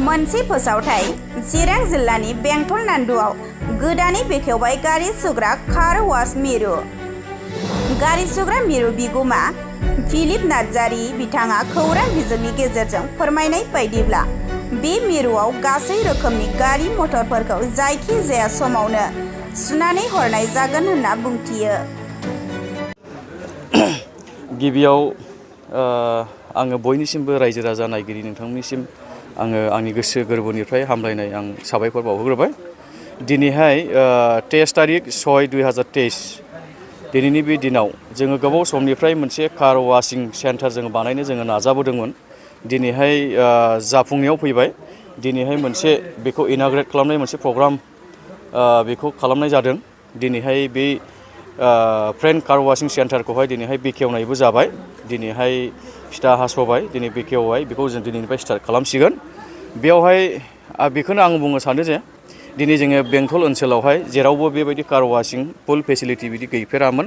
मोनसे फोसावथाय चिरां जिल्लानि बेंटल नान्दुआव गोदानै बेखेवबाय गारि सुग्रा कार वाश मिरु। गारि सुग्रा मिरु बिगुमा फिलिप नार्जारी बिथाङा खौरां बिजोंनि गेजेरजों फोरमायनाय बायदिब्ला बे मिरुआव गासै रोखोमनि गारि मटरफोरखौ जायखि जाया समावनो सुनानै हरनाय जागोन होनना बुंथियो। गिबियाव आङो बयनिसिमबो रायजो राजा नायगिरि नोंथांमोननिसिम आङो आंनि गोसो गोरबोनिफ्राय हामलायनाय आं साबायखर बावहरग्रोबाय। दिनैहाय 23 तारिख 6/2023 दिनैनि बे दिनाव जोङो गोबाव समनिफ्राय मोनसे कार वाशिं सेन्टार जोङो बानायनो जोङो नाजाबोदोंमोन। दिनैहाय जाफुंनायाव फैबाय। दिनैहाय मोनसे बेखौ इनाग्रेट खालामनाय मोनसे प्रग्राम बेखौ खालामनाय जादों। दिनैहाय बे फ्रेन्ड कार वाशिं सेन्टारखौहाय दिनैहाय बेखेवनायबो जाबाय। दिनैहाय फिथा हास'बाय, दिनै बेखेवबाय, बेखौ जों दिनैनिफ्राय स्टार्ट खालामसिगोन। बेयावहाय बेखौनो आं बुंनो सानो जे दिनै जोङो बेंटल ओनसोलावहाय जेरावबो बेबायदि कार वाशिं फुल फेसिलिटि बिदि गैफेरामोन।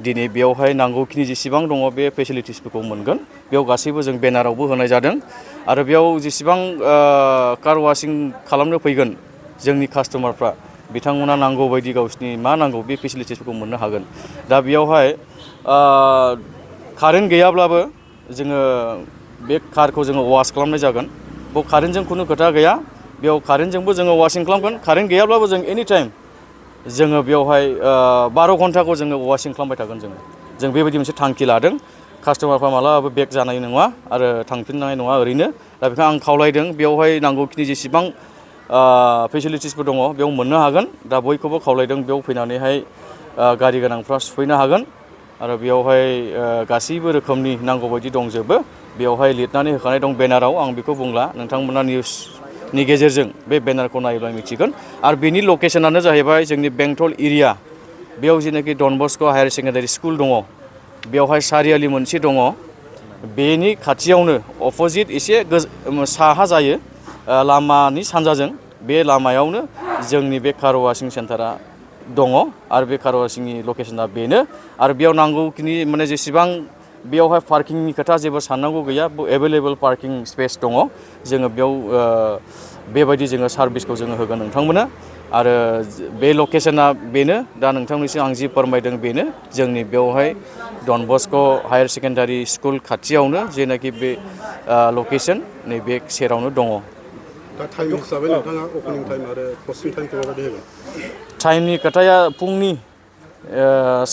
दिनै बेयावहाय नांगौखिनि जेसेबां दङ बे फेसिलिटिसफोरखौ मोनगोन। बेयाव गासैबो जों बेनारावबो होनाय जादों आरो बेयाव जेसेबां कार वाशिं खालामनो फैगोन जोंनि कास्टमारफ्रा बिथांमोना नांगौ बायदि गावसिनि मा नांगौ बे फेसिलिटिसफोरखौ मोननो हागोन। दा बेयावहाय कारेन्ट गैयाब्लाबो जोङो बे कारखौ जोङो वाश खालामनाय जागोन। बेयाव कारेन्टजों खुनु खोथा गैया। बेयाव कारेन्टजोंबो जोङो वाशिं खालामगोन। कारेन्ट गैयाब्लाबो जों एनि टाइम जोङो बेयावहाय 12 घन्टाखौ जोङो वाशिं खालामबाय थागोन। जों बेबायदि मोनसे थांखि लादों। कास्टमारफ्रा मालाबाबो बेक जानाय नङा आरो थांफिननाय नङा ओरैनो। दा बेखौ आं खावलायदों बेयावहाय नांगौखिनि जेसेबां फेसिलिटिसफोर दङ बेयाव मोननो हागोन। दा बयखौबो खावलायदों बेयाव फैनानैहाय गारि गोनांफ्रा सुफैनो हागोन आरो बेयावहाय गासैबो रोखोमनि नांगौ बायदि दंजोबो। बेयावहाय लिरनानै होखानाय दं बेनाराव। आं बेखौ बुंला, नोंथांमोना निउसनि गेजेरजों बे बेनारखौ नायोब्ला मिथिगोन। आरो बेनि लकेसनानो जाहैबाय जोंनि बेंटल एरिया। बेयाव जेनाखि Don Bosco' higher secondary school दङ, बेयावहाय सारियालि मोनसे दङ। बेनि खाथियावनो अपोजिट एसे साहा जायो लामानि सानजाजों, बे लामायावनो जोंनि बे कार वाशिं सेन्टारा दङ आरो बे कार वाशिंनि लकेसना बेनो। आरो बेयाव नांगौखिनि माने जेसेबां बेयावहाय पार्किंनि खोथा जेबो साननांगौ गैया। एभेलेबल पार्किं स्पेस दङ। जोङो बेयाव बेबायदि जोङो सार्भिसखौ जोङो होगोन नोंथांमोननो। आरो बे लकेसना बेनो। दा नोंथांनिसिम आं जि फोरमायदों बेनो। जोंनि बेयावहाय Don Bosco' higher secondary school खाथियावनो जेनाखि बे लकेसन नैबे सेरावनो दङ। दा टाइम हिसाबै नोंथाङा अपेनिं टाइम आरो क्लसिं टाइमखौ माबायदि होगोन? टाइमनि खोथाया फुंनि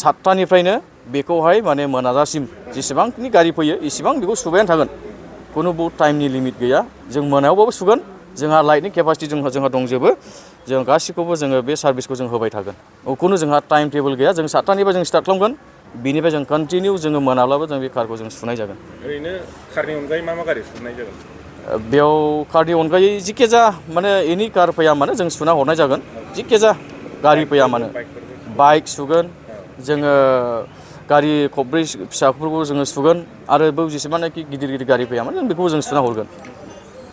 7टानिफ्रायनो बेखौहाय माने मोनाजासिम जेसेबांखिनि गारि फैयो इसेबां बेखौ सुबायानो थागोन। खुनु टाइमनि लिमिट गैया। जों मोनायावबाबो सुगोन। जोंहा लाइटनि केपासिटि जोंहा दंजोबो। जों गासैखौबो जोङो बे सार्भिसखौ जों होबाय थागोन। खुनु जोंहा टाइम टेबोल गैया। जों 7टानिफ्राय जों स्टार्ट खालामगोन। बिनिफ्राय जों कन्टिनिउ जोङो मोनाब्लाबो जों बे कारखौ जों सुनाय जागोन। ओरैनो कारनि अनगायै मा गारि सुनाय जागोन? बेयाव कारनि अनगायै जिखिजाया माने एनि कार फैया मानो जों सुना हरनाय जागोन। जिखिजाया गारि फैया मानो बाइक सुगोन, जोङो गारि खबब्रै फिसाफोरखौ जोङो सुगोन आरो बेयाव जेसेबांनाखि गिदिर गारि फैया मानो जों बेखौबो जों सुना हरगोन।